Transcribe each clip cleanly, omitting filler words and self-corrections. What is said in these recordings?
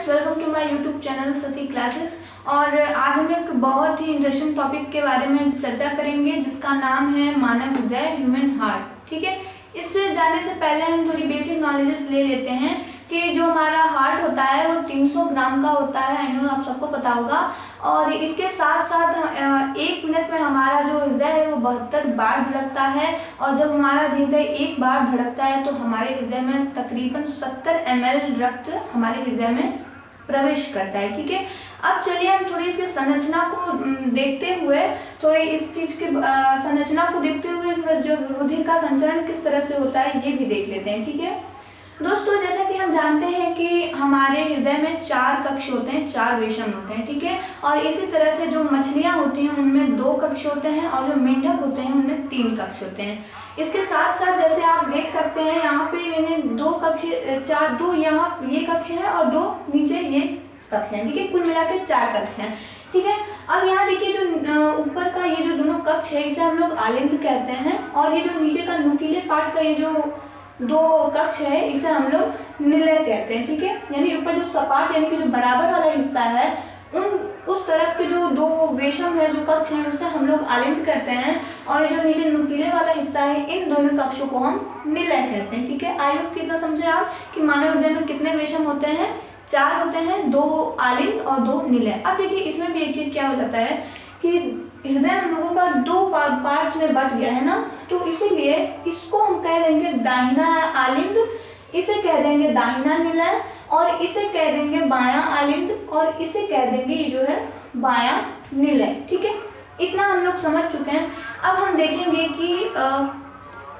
Friends, welcome to my YouTube channel Shashi classes. और आज हम एक बहुत ही इंटरेस्टिंग टॉपिक के बारे में चर्चा करेंगे जिसका नाम है मानव हृदय, ह्यूमन हार्ट। ठीक है, इससे जाने से पहले हम थोड़ी बेसिक नॉलेजेस ले लेते हैं कि जो हमारा हार्ट होता है वो 300 ग्राम का होता है। आई नो आप सबको पता होगा। और इसके साथ साथ 1 मिनट में हमारा जो हृदय है वो 72 बार धड़कता है। और जब हमारा हृदय 1 बार धड़कता है तो हमारे हृदय में तकरीबन 70 ml रक्त हमारे हृदय में प्रवेश करता है। ठीक है, अब चलिए हम थोड़ी इसकी संरचना को देखते हुए, थोड़ी इस चीज़ की संरचना को देखते हुए जो रुधिर का संचरण किस तरह से होता है ये भी देख लेते हैं। ठीक है दोस्तों, जैसा कि हम जानते हैं कि हमारे हृदय में 4 कक्ष होते हैं, 4 वेशम होते हैं। ठीक है, और इसी तरह से जो मछलियां होती हैं उनमें 2 कक्ष होते हैं और जो मेंढक होते हैं उनमें 3 कक्ष होते हैं। इसके साथ साथ जैसे आप देख सकते हैं यहाँ पे मैंने 2 कक्ष, 2 यहाँ ये कक्ष है और 2 नीचे ये कक्ष हैं। ठीक है, कुल मिला के 4 कक्ष हैं। ठीक है, अब यहाँ देखिए जो ऊपर का ये जो दोनों कक्ष है इसे हम लोग आलिंद कहते हैं, और ये जो नीचे का नुकीले पार्ट का ये जो 2 कक्ष है इसे हम लोग निलय कहते हैं। ठीक है, यानी ऊपर जो सपाट यानी कि जो बराबर वाला हिस्सा है उस तरफ के जो 2 वेशम है, जो कक्ष है, उसे हम लोग आलिंद कहते हैं, और जो नीचे नुकीले वाला हिस्सा है इन दोनों कक्षों को हम निलय कहते हैं। ठीक है, आई होप कितना समझे आप कि मानव हृदय में कितने वेशम होते हैं, 4 होते हैं, 2 आलिंद और 2 निलय। अब देखिए इसमें भी एक चीज क्या हो जाता है कि हृदय हम लोगों का 2 पार्ट्स में बट गया है ना, तो इसीलिए इसको हम कह देंगे दाहिना आलिंद, इसे कह देंगे दाहिना निलय, और इसे कह देंगे बायां आलिंद, और इसे कह देंगे ये जो है बायां निलय। ठीक है, इतना हम लोग समझ चुके हैं। अब हम देखेंगे कि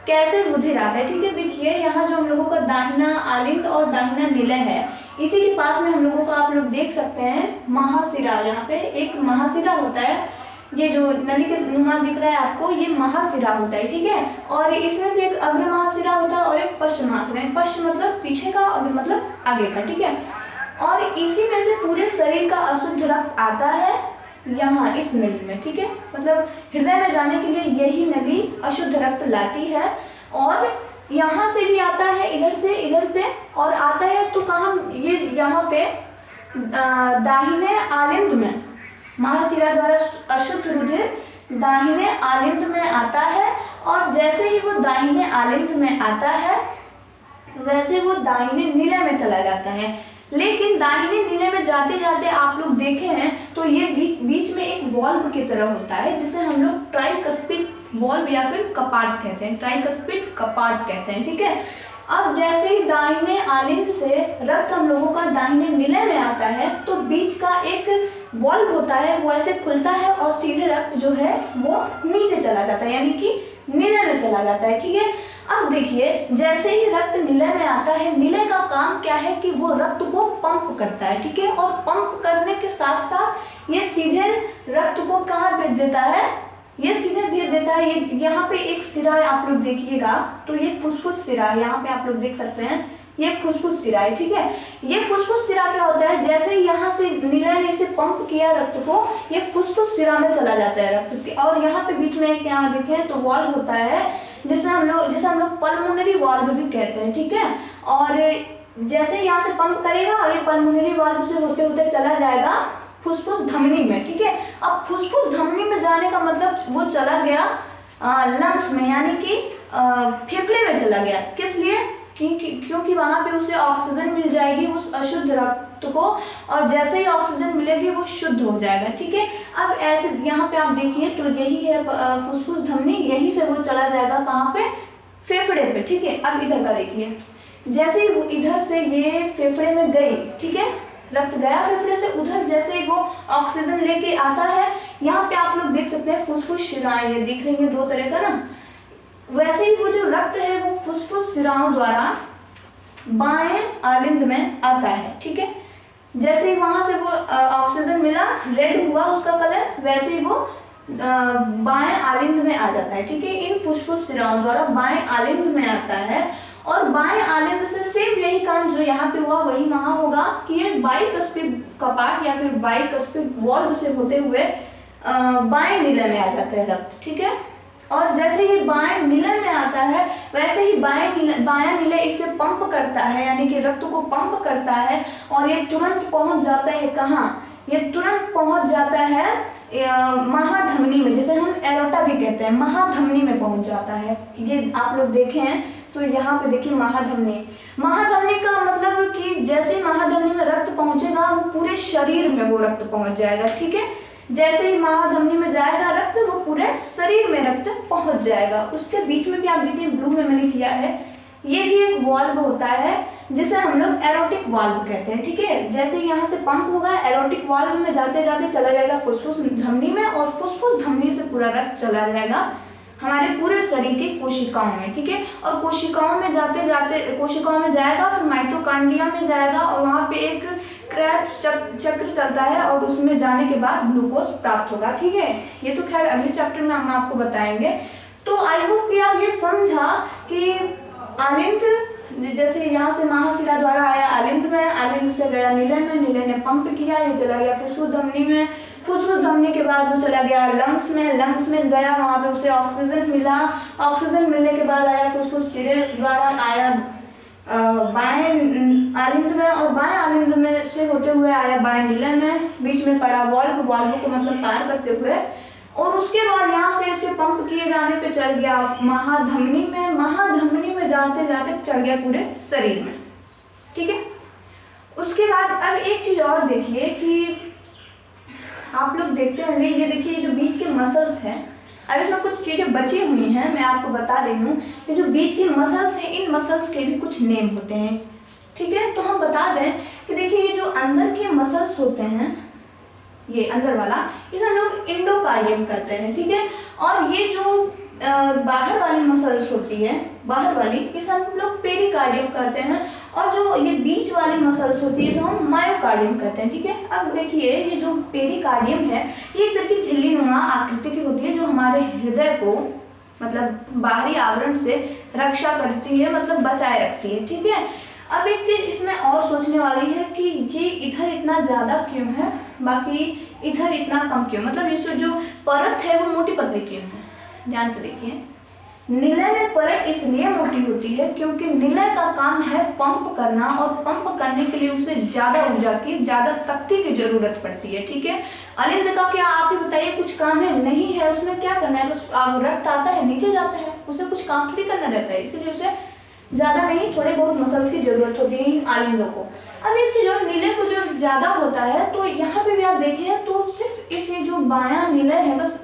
कैसे रुधिर आता है। ठीक है, देखिए यहाँ जो हम लोगों का दाहिना आलिंद और दाहिना निलय है, इसी के पास में हम लोगों का आप लोग देख सकते हैं महाशिरा। यहाँ पे एक महाशिरा होता है, ये जो नली के नुमा दिख रहा है आपको, ये महाशिरा होता है। ठीक है, और इसमें भी एक अग्र महाशिरा होता है और एक पश्च महाशिरा। पश्च मतलब पीछे का, अग्र मतलब आगे का। ठीक है, और इसी में से पूरे शरीर का अशुद्ध रक्त आता है यहाँ इस नली में। ठीक है, मतलब हृदय में जाने के लिए यही नली अशुद्ध रक्त लाती है, और यहाँ से भी आता है, इधर से और आता है तो कहाँ, ये यहाँ पे दाहिने आलिंद में महाशिरा द्वारा अशुद्ध रुधिर दाहिने आलिंद में आता है, और जैसे ही वो दाहिने आलिंद में आता है वैसे वो दाहिने निलय में चला जाता है। लेकिन दाहिने निलय में जाते जाते आप लोग देखे हैं तो ये बीच में एक वॉल्व की तरह होता है जिसे हम लोग ट्राइकस्पिड वॉल्व या फिर कपाट कहते हैं, ट्राइकस्पिड कपाट कहते हैं। ठीक है, अब जैसे ही दाहिने आलिंद से रक्त हम लोगों का दाहिने निलय में आता है तो बीच का एक वॉल्व होता है, वो ऐसे खुलता है और सीधे रक्त जो है वो नीचे चला जाता है, यानी कि निलय में चला जाता है। ठीक है, अब देखिए जैसे ही रक्त निलय में आता है, निलय का काम क्या है कि वो रक्त को पंप करता है। ठीक है, और पंप करने के साथ साथ ये सीधे रक्त को कहाँ भेज देता है, ये सीधे भेज देता है। ये यहाँ पे एक सिरा आप लोग देखिएगा तो ये फुसफुस सिरा है, यहाँ पे आप लोग देख सकते हैं ये फुसफुस सिरा है। ठीक है, ये फुसफुस सिरा क्या होता है, जैसे ही यहाँ से निलय ने इसे पंप किया रक्त को, ये फुसफुस सिरा में चला जाता है रक्त। और यहाँ पे बीच में एक यहाँ देखें तो वॉल्व होता है जिसे हम लोग पल्मोनरी वॉल्व भी कहते हैं। ठीक है, और जैसे यहाँ से पंप करेगा और ये पल्मोनरी वॉल्व से होते होते चला जाएगा फुसफुस धमनी में। ठीक है, अब फुसफुस धमनी में जाने का मतलब वो चला गया लंग्स में, यानी कि फेफड़े में चला गया। किस लिए, क्योंकि वहाँ पे उसे ऑक्सीजन मिल जाएगी उस अशुद्ध रक्त को, और जैसे ही ऑक्सीजन मिलेगी वो शुद्ध हो जाएगा। ठीक है, अब ऐसे यहाँ पे आप देखिए तो यही है फुसफुस धमनी, यहीं से वो चला जाएगा कहाँ पे, फेफड़े पे। ठीक है, अब इधर का देखिए, जैसे ही वो इधर से ये फेफड़े में गई, ठीक है, रक्त गया फेफड़े से, उधर जैसे ही वो ऑक्सीजन लेके आता है, यहाँ पे आप लोग देख सकते हैं फुसफुस शिराएं ये दिख रही है 2 तरह का ना, वैसे ही वो जो रक्त है वो फुसफुस शिराओं द्वारा बाएं आलिंद में आता है। ठीक है, जैसे ही वहां से वो ऑक्सीजन मिला, रेड हुआ उसका कलर, वैसे ही वो बाएं आलिंद में आ जाता है। ठीक है, इन फुसफुस शिराओं द्वारा बाएं आलिंद में आता है, और बाएं आलिंद से सेम यही काम जो यहाँ पे हुआ वही वहां होगा कि ये बाइकस्पिड कपाट या फिर बाइकस्पिड वॉल्व से होते हुए बाएं निलय में आ जाता है रक्त। ठीक है, और जैसे ये बाएं निलय में आता है वैसे ही बायां निलय इसे पंप करता है, यानी कि रक्त को पंप करता है और ये तुरंत पहुंच जाता है कहाँ, ये तुरंत पहुंच जाता है महाधमनी में, जैसे हम एरोटा भी कहते हैं, महाधमनी में पहुंच जाता है। ये आप लोग देखे हैं तो यहाँ पे देखिए महाधमनी, महाधमनी का मतलब कि जैसे ही महाधमनी में रक्त पहुंचेगा वो पूरे शरीर में वो रक्त पहुंच जाएगा, ठीक है। जैसे ही महाधमनी में जाएगा रक्त वो पूरे शरीर में रक्त पहुंच जाएगा। उसके बीच में भी आप देखिए ब्लू में मैंने किया है, ये भी एक वाल्व होता है जिसे हम लोग एरोटिक वाल्व कहते हैं, ठीक है। जैसे यहाँ से पंप होगा एरोटिक वाल्व में जाते जाते चला जाएगा फुसफुस धमनी में और फुसफुस धमनी से पूरा रक्त चला जाएगा हमारे पूरे शरीर की कोशिकाओं में, ठीक है। और कोशिकाओं में जाते जाते कोशिकाओं में जाएगा, फिर माइटोकॉन्ड्रिया में जाएगा और वहाँ पे एक क्रेब्स चक्र चलता है और उसमें जाने के बाद ग्लूकोज प्राप्त होगा, ठीक है। ये तो खैर अगले चैप्टर में हम आपको बताएंगे। तो आई होप कि आप ये समझा कि आलिंद जैसे यहाँ से महाशिरा द्वारा आया आलिंद में, आलिंद से गया निलय में, निलय ने पंप किया, ये चला गया फुसफुस धमनी में, फुसफुस धमनी के बाद वो चला गया लंग्स में, लंग्स में गया वहाँ पे उसे ऑक्सीजन मिला, ऑक्सीजन मिलने के बाद आया फुसफुस सिरे द्वारा आया बाएं आलिंद में और बाएं आलिंद में से होते हुए आया बाएं निलय में, बीच में पड़ा वाल्व, वाल्व को मतलब पार करते हुए और उसके बाद यहाँ से इसके पंप किए जाने पे चल गया महाधमनी में, महाधमनी में जाते जाते चढ़ गया पूरे शरीर में, ठीक है। उसके बाद अब एक चीज़ और देखिए कि आप लोग देखते होंगे, ये देखिए जो बीच के मसल्स हैं, अब इसमें कुछ चीज़ें बची हुई हैं, मैं आपको बता रही हूँ। ये जो बीच के मसल्स हैं इन मसल्स के भी कुछ नेम होते हैं, ठीक है। तो हम बता दें कि देखिए ये जो अंदर के मसल्स होते हैं, ये अंदर वाला, इसे हम लोग इंडोकार्डियम कहते हैं, ठीक है। और ये जो बाहर वाली मसल्स होती है, बाहर वाली, इसे हम लोग पेरिकार्डियम कहते हैं और जो ये बीच वाली मसल्स होती है जो हम मायोकार्डियम कहते हैं, ठीक है। अब देखिए ये जो पेरिकार्डियम है ये एक तरह की झिल्लीनुमा आकृति की होती है जो हमारे हृदय को मतलब बाहरी आवरण से रक्षा करती है, मतलब बचाए रखती है, ठीक है। अब एक चीज़ इसमें और सोचने वाली है कि ये इधर इतना ज़्यादा क्यों है, बाकी इधर इतना कम क्यों, मतलब इस जो परत है वो मोटी पतली क्यों है। ध्यान से देखिए, निलय में परत इसलिए मोटी होती है क्योंकि निलय का काम है पंप करना और पंप करने के लिए उसे ज़्यादा ऊर्जा की, ज़्यादा शक्ति की जरूरत पड़ती है, ठीक है। अलिंद का क्या आप ही बताइए, कुछ काम है नहीं है, उसमें क्या करना है, बस रक्त आता है नीचे जाता है, उसे कुछ काम थोड़ी करना रहता है, इसलिए उसे ज़्यादा नहीं थोड़े बहुत मसल्स की जरूरत होती है इन आलिंदों को। अब एक चीज़ और, निलय को जो ज़्यादा होता है तो यहाँ पे भी आप देखें तो सिर्फ इस जो बायां निलय है बस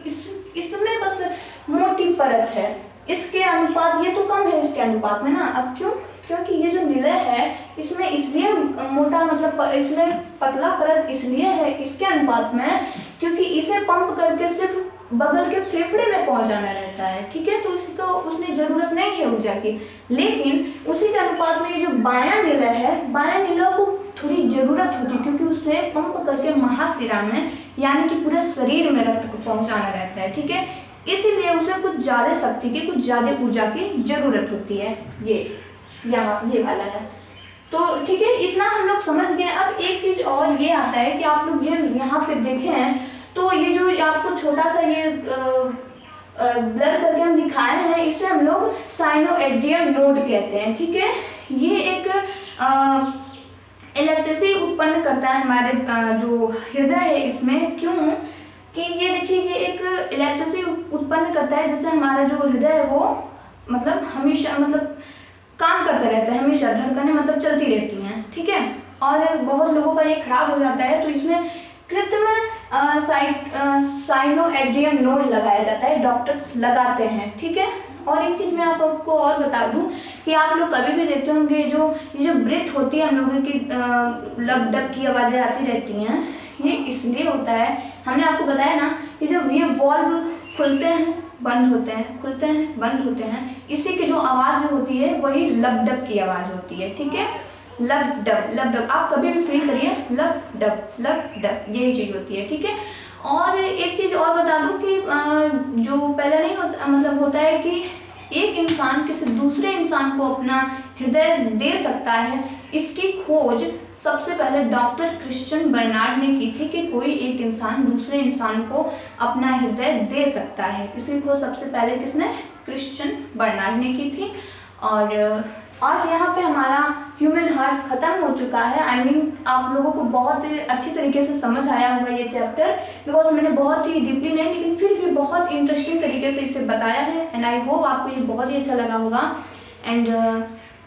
इसमें बस मोटी परत है, इसके अनुपात ये तो कम है इसके अनुपात में ना। अब क्यों, क्योंकि ये जो निलय है इसमें इसलिए मोटा मतलब इसमें पतला परत इसलिए है इसके अनुपात में क्योंकि इसे पंप करके सिर्फ बगल के फेफड़े में पहुंचाना रहता है, ठीक है। तो उसको उसने जरूरत नहीं है ऊर्जा की, लेकिन उसी के अनुपात में ये जो बायां निलय है, बायां निलय को थोड़ी जरूरत होती है क्योंकि उसे पंप करके महाशिरा में यानी कि पूरे शरीर में रक्त को पहुंचाना रहता है, ठीक है। इसीलिए उसे कुछ ज़्यादा शक्ति की, कुछ ज़्यादा ऊर्जा की जरूरत होती है। ये वाला है तो ठीक है, इतना हम लोग समझ गए। अब एक चीज़ और ये आता है कि आप लोग ये यहाँ पे देखें हैं तो ये जो आपको छोटा सा ये ब्लर करके हम दिखाए हैं इसे हम लोग साइनोएड्रियल नोड कहते हैं, ठीक है। ये एक इलेक्ट्रिसिटी उत्पन्न करता है हमारे जो हृदय है इसमें। क्यों कि ये देखिए ये एक इलेक्ट्रिसिटी उत्पन्न करता है जिससे हमारा जो हृदय है वो मतलब हमेशा मतलब काम करता रहता है, हमेशा धड़कनें मतलब चलती रहती हैं, ठीक है। और बहुत लोगों का ये खराब हो जाता है तो इसमें कृत्रिम साइनोएड्रियल नोड लगाया जाता है, डॉक्टर्स लगाते हैं, ठीक है। और एक चीज़ मैं आपको और बता दूं कि आप लोग कभी भी देखते होंगे ये जो ब्रेथ होती है हम लोगों की लब डब की आवाज़ें आती रहती हैं, ये इसलिए होता है, हमने आपको बताया ना कि जब ये वॉल्व खुलते हैं बंद होते हैं, खुलते हैं बंद होते हैं, इसी की जो आवाज़ जो होती है वही लब डब की आवाज़ होती है, ठीक है। लब डब आप कभी भी फील करिए, लब डब यही चीज़ होती है, ठीक है। और एक चीज़ और बता दूं कि जो पहले नहीं होता मतलब होता है कि एक इंसान किसी दूसरे इंसान को अपना हृदय दे सकता है, इसकी खोज सबसे पहले डॉक्टर क्रिश्चियन बर्नार्ड ने की थी कि कोई एक इंसान दूसरे इंसान को अपना हृदय दे सकता है। इसी को सबसे पहले किसने? क्रिश्चियन बर्नार्ड ने की थी। और आज यहाँ पे हमारा ह्यूमन हार्ट ख़त्म हो चुका है। आई मीन आप लोगों को बहुत ही अच्छी तरीके से समझ आया होगा ये चैप्टर, बिकॉज मैंने बहुत ही डीपली नहीं लेकिन फिर भी बहुत इंटरेस्टिंग तरीके से इसे बताया है। एंड आई होप आपको ये बहुत ही अच्छा लगा होगा। एंड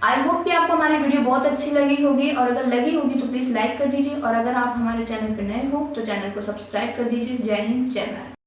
आई होप कि आपको हमारी वीडियो बहुत अच्छी लगी होगी, और अगर लगी होगी तो प्लीज़ लाइक कर दीजिए, और अगर आप हमारे चैनल पर नए हो तो चैनल को सब्सक्राइब कर दीजिए। जय हिंद, जय भारत।